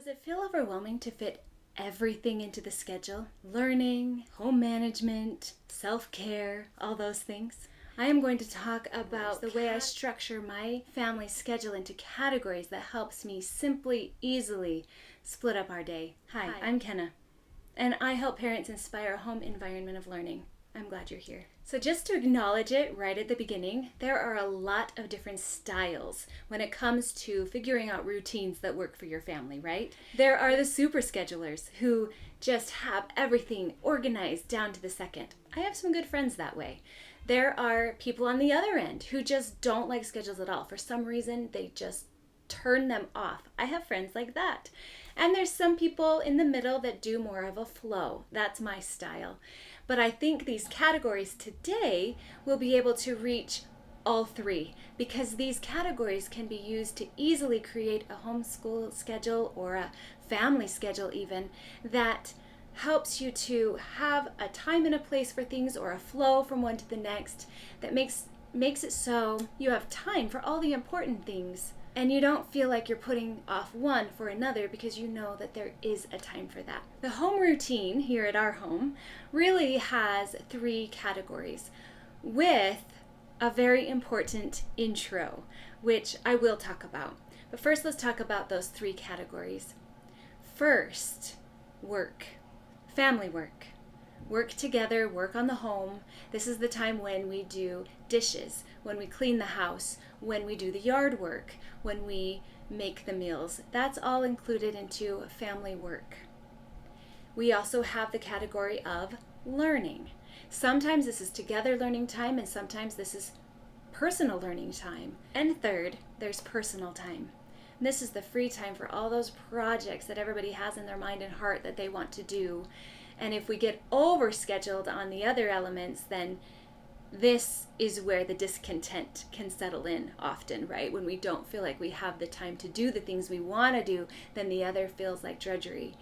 Does it feel overwhelming to fit everything into the schedule? Learning, home management, self-care, all those things? I am going to talk about the way I structure my family schedule into categories that helps me simply, easily split up our day. Hi, I'm Kenna, and I help parents inspire a home environment of learning. I'm glad you're here. So just to acknowledge it right at the beginning, there are a lot of different styles when it comes to figuring out routines that work for your family, right? There are the super schedulers who just have everything organized down to the second. I have some good friends that way. There are people on the other end who just don't like schedules at all. For some reason, they just turn them off. I have friends like that. And there's some people in the middle that do more of a flow. That's my style. But I think these categories today will be able to reach all three, because these categories can be used to easily create a homeschool schedule or a family schedule even that helps you to have a time and a place for things, or a flow from one to the next, that makes it so you have time for all the important things. And you don't feel like you're putting off one for another because you know that there is a time for that. The home routine here at our home really has three categories with a very important intro, which I will talk about. But first, let's talk about those three categories. First, work, family work. Work together, work on the home. This is the time when we do dishes, when we clean the house, when we do the yard work, when we make the meals. That's all included into family work. We also have the category of learning. Sometimes this is together learning time, and sometimes this is personal learning time. And third, there's personal time. This is the free time for all those projects that everybody has in their mind and heart that they want to do. And if we get overscheduled on the other elements, then this is where the discontent can settle in often, right? When we don't feel like we have the time to do the things we want to do, then the other feels like drudgery.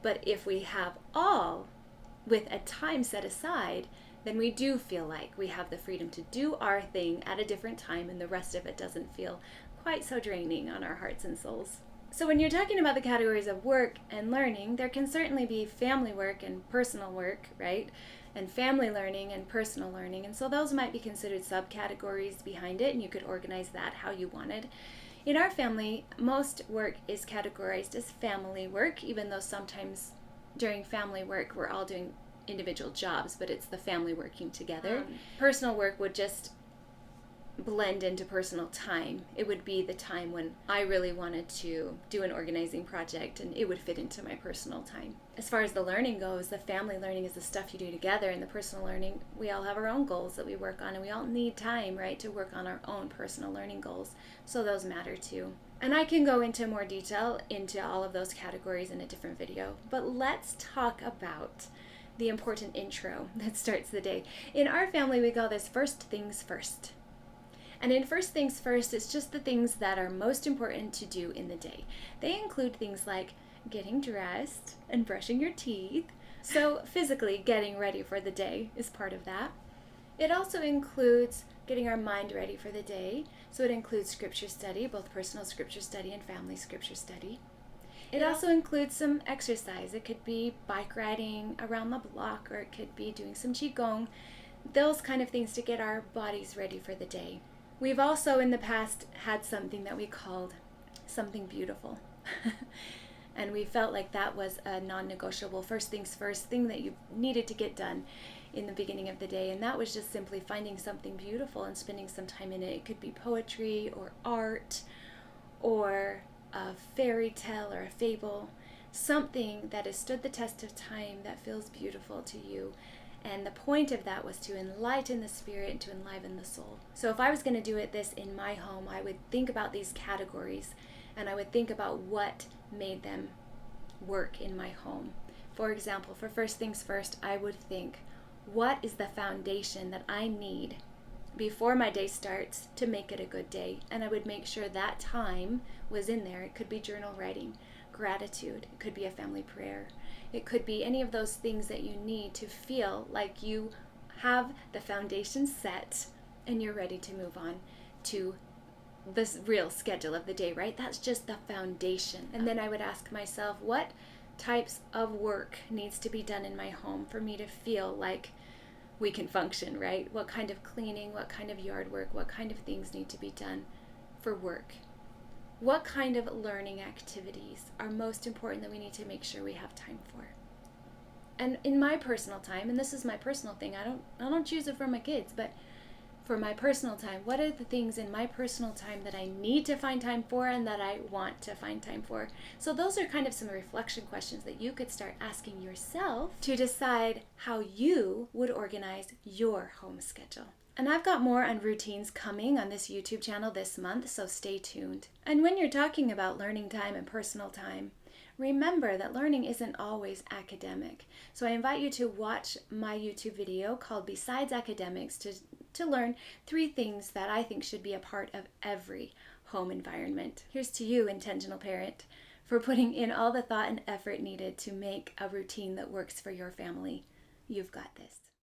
But if we have all with a time set aside, then we do feel like we have the freedom to do our thing at a different time, and the rest of it doesn't feel quite so draining on our hearts and souls. So when you're talking about the categories of work and learning, there can certainly be family work and personal work, right? And family learning and personal learning. And so those might be considered subcategories behind it, and you could organize that how you wanted. In our family, most work is categorized as family work, even though sometimes during family work we're all doing individual jobs, but it's the family working together. Personal work would just blend into personal time. It would be the time when I really wanted to do an organizing project, and it would fit into my personal time. As far as the learning goes, the family learning is the stuff you do together, and the personal learning, we all have our own goals that we work on, and we all need time, right, to work on our own personal learning goals. So those matter too. And I can go into more detail into all of those categories in a different video, but let's talk about the important intro that starts the day. In our family, we call this first things first. And in first things first, it's just the things that are most important to do in the day. They include things like getting dressed and brushing your teeth. So physically getting ready for the day is part of that. It also includes getting our mind ready for the day. So it includes scripture study, both personal scripture study and family scripture study. It also includes some exercise. It could be bike riding around the block, or it could be doing some qigong, those kind of things to get our bodies ready for the day. We've also in the past had something that we called something beautiful. And we felt like that was a non-negotiable first things first thing that you needed to get done in the beginning of the day. And that was just simply finding something beautiful and spending some time in it. It could be poetry or art or a fairy tale or a fable, something that has stood the test of time that feels beautiful to you. And the point of that was to enlighten the spirit and to enliven the soul. So if I was going to do this in my home, I would think about these categories, and I would think about what made them work in my home. For example, for first things first, I would think, what is the foundation that I need before my day starts to make it a good day? And I would make sure that time was in there. It could be journal writing, gratitude, it could be a family prayer. It could be any of those things that you need to feel like you have the foundation set and you're ready to move on to the real schedule of the day, right? That's just the foundation. And then I would ask myself, what types of work needs to be done in my home for me to feel like we can function, right? What kind of cleaning, what kind of yard work, what kind of things need to be done for work? What kind of learning activities are most important that we need to make sure we have time for? And in my personal time, and this is my personal thing, I don't choose it for my kids, but for my personal time, what are the things in my personal time that I need to find time for and that I want to find time for? So those are kind of some reflection questions that you could start asking yourself to decide how you would organize your home schedule. And I've got more on routines coming on this YouTube channel this month, so stay tuned. And when you're talking about learning time and personal time, remember that learning isn't always academic. So I invite you to watch my YouTube video called Besides Academics to learn 3 things that I think should be a part of every home environment. Here's to you, intentional parent, for putting in all the thought and effort needed to make a routine that works for your family. You've got this.